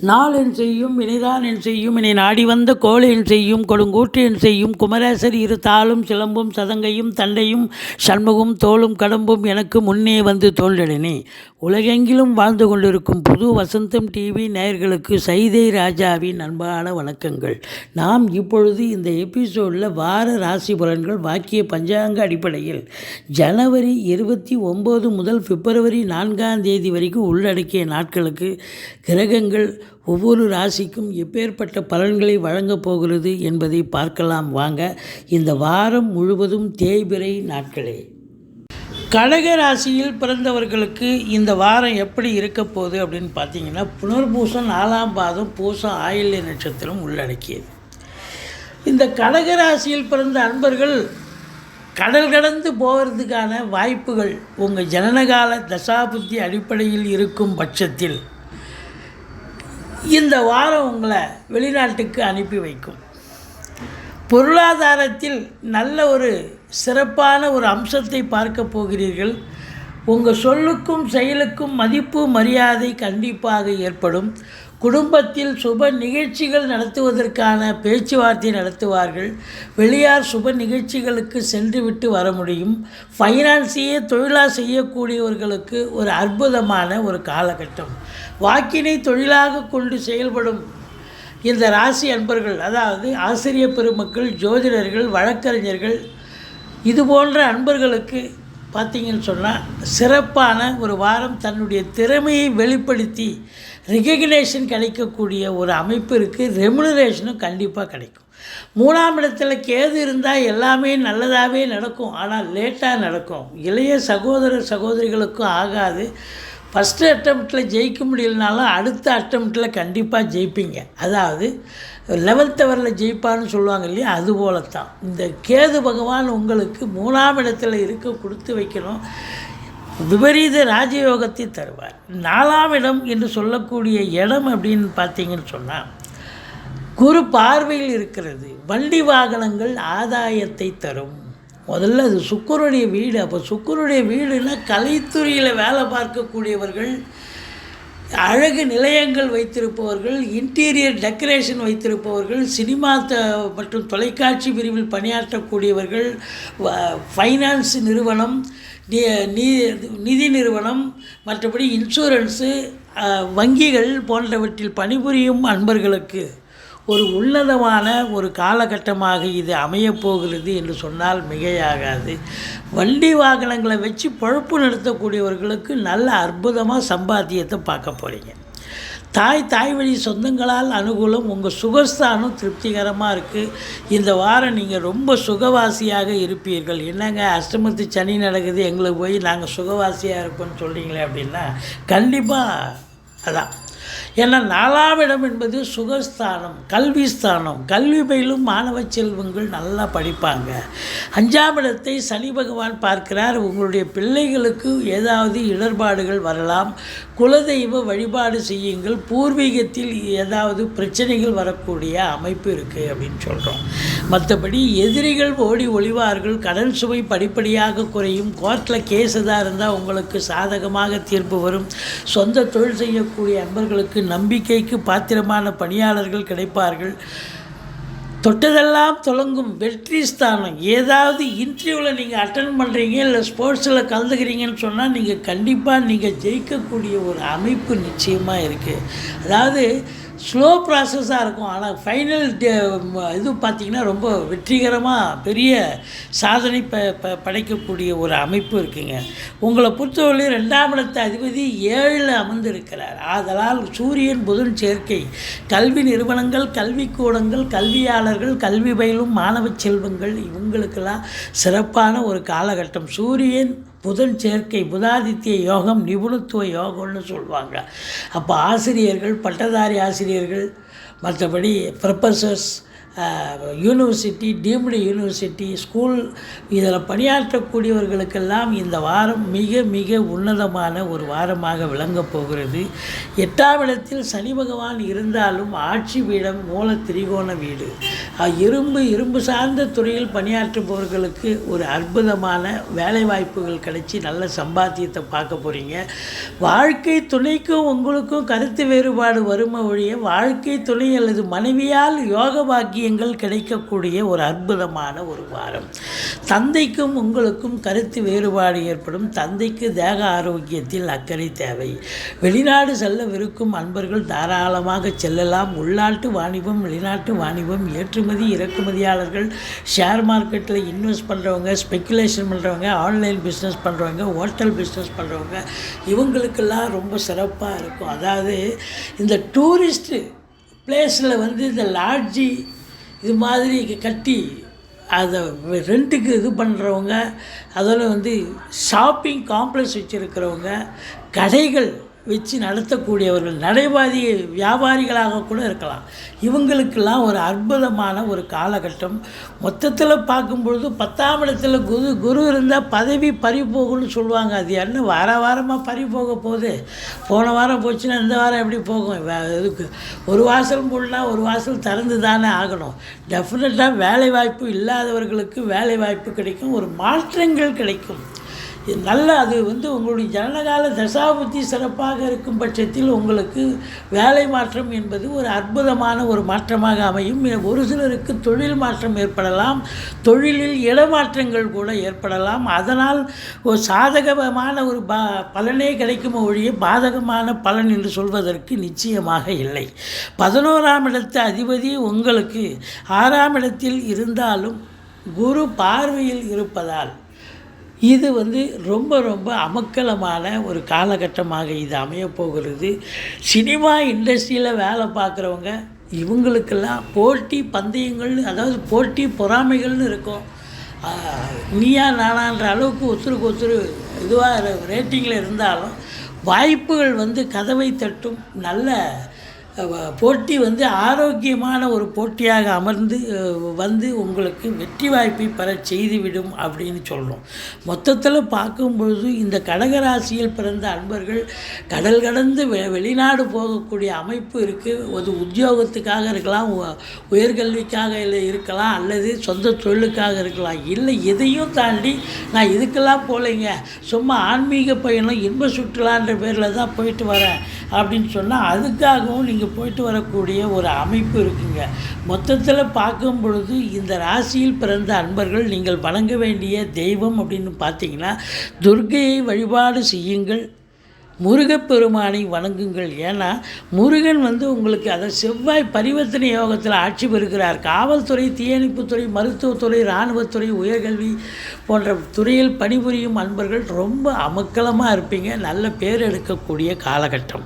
நாளென் செய்யும் வினைதான் என் செய்யும் இனி நாடி வந்த கோளென் செய்யும் கொடுங்கூற்று என் செய்யும் குமரேசர் இரு தாளும் சிலம்பும் சதங்கையும் தண்டையும் சண்முகம் தோளும் கடம்பும் எனக்கு முன்னே வந்து தோன்றினே. உலகெங்கிலும் வாழ்ந்து கொண்டிருக்கும் புது வசந்தம் டிவி நேயர்களுக்கு சைதை ராஜாவின் அன்பான வணக்கங்கள். நாம் இப்பொழுது இந்த எபிசோடில் வார ராசி பலன்கள் வாக்கிய பஞ்சாங்க அடிப்படையில் ஜனவரி 29 முதல் பிப்ரவரி 4 வரைக்கும் உள்ளடக்கிய நாட்களுக்கு கிரகங்கள் ஒவ்வொரு ராசிக்கும் எப்பேற்பட்ட பலன்களை வழங்கப் போகிறது என்பதை பார்க்கலாம் வாங்க. இந்த வாரம் முழுவதும் தேய்பிறை நாட்களே. கடக ராசியில் பிறந்தவர்களுக்கு இந்த வாரம் எப்படி இருக்க போகுது அப்படின்னு பார்த்தீங்கன்னா, புனர்பூசம் 4ஆம் பாதம் பூசம் ஆயில்ய நட்சத்திரம் உள்ளடக்கியது. இந்த கடக ராசியில் பிறந்த அன்பர்கள் கடல் கடந்து போகிறதுக்கான வாய்ப்புகள் உங்கள் ஜனனகால தசாபுத்தி அடிப்படையில் இருக்கும் பட்சத்தில் இந்த வாரம் உங்களை வெளிநாட்டுக்கு அனுப்பி வைக்கும். பொருளாதாரத்தில் நல்ல ஒரு சிறப்பான ஒரு அம்சத்தை பார்க்க போகிறீர்கள். உங்கள் சொல்லுக்கும் செயலுக்கும் மதிப்பு மரியாதை கண்டிப்பாக ஏற்படும். குடும்பத்தில் சுப நிகழ்ச்சிகள் நடத்துவதற்கான பேச்சுவார்த்தை நடத்துவார்கள். வெளியார் சுப நிகழ்ச்சிகளுக்கு சென்று விட்டு வர முடியும். ஃபைனான்ஸையே தொழிலாக செய்யக்கூடியவர்களுக்கு ஒரு அற்புதமான ஒரு காலகட்டம். வாக்கினை தொழிலாக கொண்டு செயல்படும் இந்த ராசி அன்பர்கள், அதாவது ஆசிரியர் பெருமக்கள், ஜோதிடர்கள், வழக்கறிஞர்கள், இது போன்ற அன்பர்களுக்கு பார்த்திங்கன்னு சொன்னால் சிறப்பான ஒரு வாரம். தன்னுடைய திறமையை வெளிப்படுத்தி ரெகக்னேஷன் கிடைக்கக்கூடிய ஒரு அமைப்பு இருக்குது. ரெமுனரேஷனும் கண்டிப்பாக கிடைக்கும். 3ஆம் இடத்துல கேது இருந்தால் எல்லாமே நல்லதாகவே நடக்கும், ஆனால் லேட்டாக நடக்கும். இளைய சகோதரிகளுக்கும் ஆகாது. ஃபஸ்ட்டு அட்டம்ப்டில் ஜெயிக்க முடியலனாலும் அடுத்த அட்டம்ப்டில் கண்டிப்பாக ஜெயிப்பீங்க. அதாவது 11th ஹவரில் ஜெயிப்பான்னு சொல்லுவாங்க இல்லையா, அதுபோல தான் இந்த கேது பகவான் உங்களுக்கு 3ஆம் இடத்துல இருக்க கொடுத்து வைக்கணும். விபரீத ராஜயோகத்தை தருவார். 4ஆம் இடம் என்று சொல்லக்கூடிய இடம் அப்படின்னு பார்த்தீங்கன்னு சொன்னால் குரு பார்வையில் இருக்கிறது. வண்டி வாகனங்கள் ஆதாயத்தை தரும். முதல்ல அது சுக்கிரனுடைய வீடு. அப்போ சுக்கிரனுடைய வீடுனா கலைத்துறையில் வேலை பார்க்கக்கூடியவர்கள், அழகு நிலையங்கள் வைத்திருப்பவர்கள், இன்டீரியர் டெக்கரேஷன் வைத்திருப்பவர்கள், சினிமா மற்றும் தொலைக்காட்சி பிரிவில் பணியாற்றக்கூடியவர்கள், ஃபைனான்ஸ் நிறுவனம், நிதி நிறுவனம், மற்றபடி இன்சூரன்ஸு, வங்கிகள் போன்றவற்றில் பணிபுரியும் அன்பர்களுக்கு ஒரு உன்னதமான ஒரு காலகட்டமாக இது அமையப்போகிறது என்று சொன்னால் மிகையாகாது. வண்டி வாகனங்களை வச்சு பொழப்பு நடத்தக்கூடியவர்களுக்கு நல்ல அற்புதமாக சம்பாத்தியத்தை பார்க்க போகிறீங்க. தாய் வழி சொந்தங்களால் அனுகூலம். உங்கள் சுகஸ்தானம் திருப்திகரமாக இருக்குது. இந்த வாரம் நீங்கள் ரொம்ப சுகவாசியாக இருப்பீர்கள். என்னங்க அஷ்டமத்து சனி நடக்குது, எங்களுக்கு போய் நாங்கள் சுகவாசியாக இருப்போம்னு சொல்கிறீங்களே அப்படின்னா கண்டிப்பாக அதான். ஏன்னா 4ஆம் இடம் என்பது சுகஸ்தானம், கல்வி ஸ்தானம். கல்வி பயிலும் மாணவ செல்வங்கள் நல்லா படிப்பாங்க. 5ஆம் இடத்தை சனி பகவான் பார்க்கிறார். உங்களுடைய பிள்ளைகளுக்கு ஏதாவது இடர்பாடுகள் வரலாம். குலதெய்வ வழிபாடு செய்யுங்கள். பூர்வீகத்தில் ஏதாவது பிரச்சனைகள் வரக்கூடிய அமைப்பு இருக்குது அப்படின்னு சொல்கிறோம். மற்றபடி எதிரிகள் ஓடி ஒளிவார்கள். கடன் சுமை படிப்படியாக குறையும். கோர்ட்டில் கேஸ் எதாக இருந்தால் உங்களுக்கு சாதகமாக தீர்ப்பு வரும். சொந்த தொழில் செய்யக்கூடிய அன்பர்களுக்கு நம்பிக்கைக்கு பாத்திரமான பணியாளர்கள் கிடைப்பார்கள். தொட்டதெல்லாம் தொடங்கும். வெற்றி ஸ்தானம். ஏதாவது இன்டர்வியூவில் நீங்கள் அட்டன் பண்ணுறீங்க, இல்லை ஸ்போர்ட்ஸில் கலந்துக்கிறீங்கன்னு சொன்னால் நீங்கள் கண்டிப்பாக நீங்கள் ஜெயிக்கக்கூடிய ஒரு அமைப்பு நிச்சயமாக இருக்குது. அதாவது ஸ்லோ ப்ராசஸாக இருக்கும், ஆனால் ஃபைனல் இது பார்த்திங்கன்னா ரொம்ப வெற்றிகரமாக பெரிய சாதனை படைக்கக்கூடிய ஒரு அமைப்பு இருக்குங்க. உங்களை பொறுத்தவரை 2ஆம் இடத்து அதிபதி 7ல் அமர்ந்திருக்கிறார். ஆதலால் சூரியன் புதன் சேர்க்கை. கல்வி நிறுவனங்கள், கல்விக்கூடங்கள், கல்வியாளர்கள், கல்வி பயிலும் மாணவ செல்வங்கள், இவங்களுக்கெல்லாம் சிறப்பான ஒரு காலகட்டம். சூரியன் புதன் சேர்க்கை புதாதித்ய யோகம், நிபுணத்துவ யோகம்னு சொல்லுவாங்க. அப்போ ஆசிரியர்கள், பட்டதாரி ஆசிரியர்கள், மற்றபடி professors, university, deemed university, school இதில் பணியாற்றக்கூடியவர்களுக்கெல்லாம் இந்த வாரம் மிக மிக உன்னதமான ஒரு வாரமாக விளங்கப் போகிறது. 8ஆம் இடத்தில் சனி பகவான் இருந்தாலும் ஆட்சி வீடம் மூல திரிகோண வீடு. இரும்பு சார்ந்த துறையில் பணியாற்றுபவர்களுக்கு ஒரு அற்புதமான வேலைவாய்ப்புகள் கிடைச்சி நல்ல சம்பாத்தியத்தை பார்க்க போகிறீங்க. வாழ்க்கை துணைக்கும் உங்களுக்கும் கருத்து வேறுபாடு வரும ஒழிய வாழ்க்கை துணை அல்லது மனைவியால் யோக பாக்கியங்கள் கிடைக்கக்கூடிய ஒரு அற்புதமான ஒரு வாரம். தந்தைக்கும் உங்களுக்கும் கருத்து வேறுபாடு ஏற்படும். தந்தைக்கு தேக ஆரோக்கியத்தில் அக்கறை தேவை. வெளிநாடு செல்லவிருக்கும் அன்பர்கள் தாராளமாக செல்லலாம். உள்நாட்டு வாணிபம், வெளிநாட்டு வாணிபம், ஏற்றுமதி இறக்குமதியாளர்கள், ஷேர் மார்க்கெட்டில் இன்வெஸ்ட் பண்ணுறவங்க, ஸ்பெக்குலேஷன் பண்ணுறவங்க, ஆன்லைன் பிஸ்னஸ் பண்ணுறவங்க, ஹோட்டல் பிஸ்னஸ் பண்ணுறவங்க, இவங்களுக்கெல்லாம் ரொம்ப சிறப்பாக இருக்கும். அதாவது இந்த டூரிஸ்ட்டு பிளேஸில் இந்த லாட்ஜி இது மாதிரி கட்டி அதை ரெண்ட்டுக்கு இது பண்ணுறவங்க, அதில் ஷாப்பிங் காம்ப்ளெக்ஸ் வச்சுருக்கிறவங்க, கடைகள் வச்சு நடத்தக்கூடியவர்கள், நடைபாதை வியாபாரிகளாக கூட இருக்கலாம். இவங்களுக்கெல்லாம் ஒரு அற்புதமான ஒரு காலகட்டம். மொத்தத்தில் பார்க்கும்பொழுது 10ஆம் இடத்துல குரு இருந்தால் பதவி பறிபோகும்னு சொல்லுவாங்க. அது என்ன வாரமாக பறிபோக போகுது? போன வாரம் போச்சுன்னா இந்த வாரம் எப்படி போகும்? இதுக்கு ஒரு வாசல் மூடனா ஒரு வாசல் திறந்து தானே ஆகணும். டெஃபினட்டாக வேலைவாய்ப்பு இல்லாதவர்களுக்கு வேலைவாய்ப்பு கிடைக்கும், ஒரு மாற்றங்கள் கிடைக்கும். அது உங்களுடைய ஜனனகால தசாபுத்தி சிறப்பாக இருக்கும் பட்சத்தில் உங்களுக்கு வேலை மாற்றம் என்பது ஒரு அற்புதமான ஒரு மாற்றமாக அமையும். ஒரு சிலருக்கு தொழில் மாற்றம் ஏற்படலாம், தொழிலில் இடமாற்றங்கள் கூட ஏற்படலாம். அதனால் ஒரு சாதகமான ஒரு பலனே கிடைக்கும் ஒழிய பாதகமான பலன் என்று சொல்வதற்கு நிச்சயமாக இல்லை. 11ஆம் இடத்து அதிபதி உங்களுக்கு 6ஆம் இடத்தில் இருந்தாலும் குரு பார்வையில் இருப்பதால் இது ரொம்ப ரொம்ப அமக்கலமான ஒரு காலகட்டமாக இது அமையப்போகிறது. சினிமா இண்டஸ்ட்ரியில் வேலை பார்க்குறவங்க இவங்களுக்கெல்லாம் போட்டி பந்தயங்கள், அதாவது போட்டி பொறாமைகள்னு இருக்கும். நீயா நானான்ற அளவுக்கு ஒருத்தருக்கு இதுவாக ரேட்டிங்கில் இருந்தாலும் வாய்ப்புகள் கதவை தட்டும். நல்ல போட்டி ஆரோக்கியமான ஒரு போட்டியாக அமர்ந்து உங்களுக்கு வெற்றி வாய்ப்பை பெற செய்துவிடும் அப்படின்னு சொல்கிறோம். மொத்தத்தில் பார்க்கும்பொழுது இந்த கடகராசியில் பிறந்த அன்பர்கள் கடல் கடந்து வெளிநாடு போகக்கூடிய அமைப்பு இருக்குது. ஒரு உத்தியோகத்துக்காக இருக்கலாம், உயர்கல்விக்காக இருக்கலாம், அல்லது சொந்த தொழிலுக்காக இருக்கலாம். இல்லை எதையும் தாண்டி நான் இதுக்கெல்லாம் போகலைங்க, சும்மா ஆன்மீக பயணம் இன்ப சுற்றுலான்ற பேரில் தான் போயிட்டு வரேன் அப்படின்னு சொன்னால் அதுக்காகவும் நீங்கள் போயிட்டு வரக்கூடிய ஒரு அமைப்பு இருக்குங்க. மொத்தத்தில் பார்க்கும் பொழுது இந்த ராசியில் பிறந்த அன்பர்கள் நீங்கள் வணங்க வேண்டிய தெய்வம் அப்படின்னு பார்த்தீங்கன்னா துர்க்கையை வழிபாடு செய்யுங்கள், முருகப்பெருமானை வணங்குங்கள். ஏன்னா முருகன் உங்களுக்கு அதை செவ்வாய் பரிவர்த்தனை யோகத்தில் ஆட்சி பெறுகிறார். காவல்துறை, தீயணைப்புத்துறை, மருத்துவத்துறை, இராணுவத்துறை, உயர்கல்வி போன்ற துறையில் பணிபுரியும் அன்பர்கள் ரொம்ப அமக்கலமாக இருப்பீங்க. நல்ல பேர் எடுக்கக்கூடிய காலகட்டம்.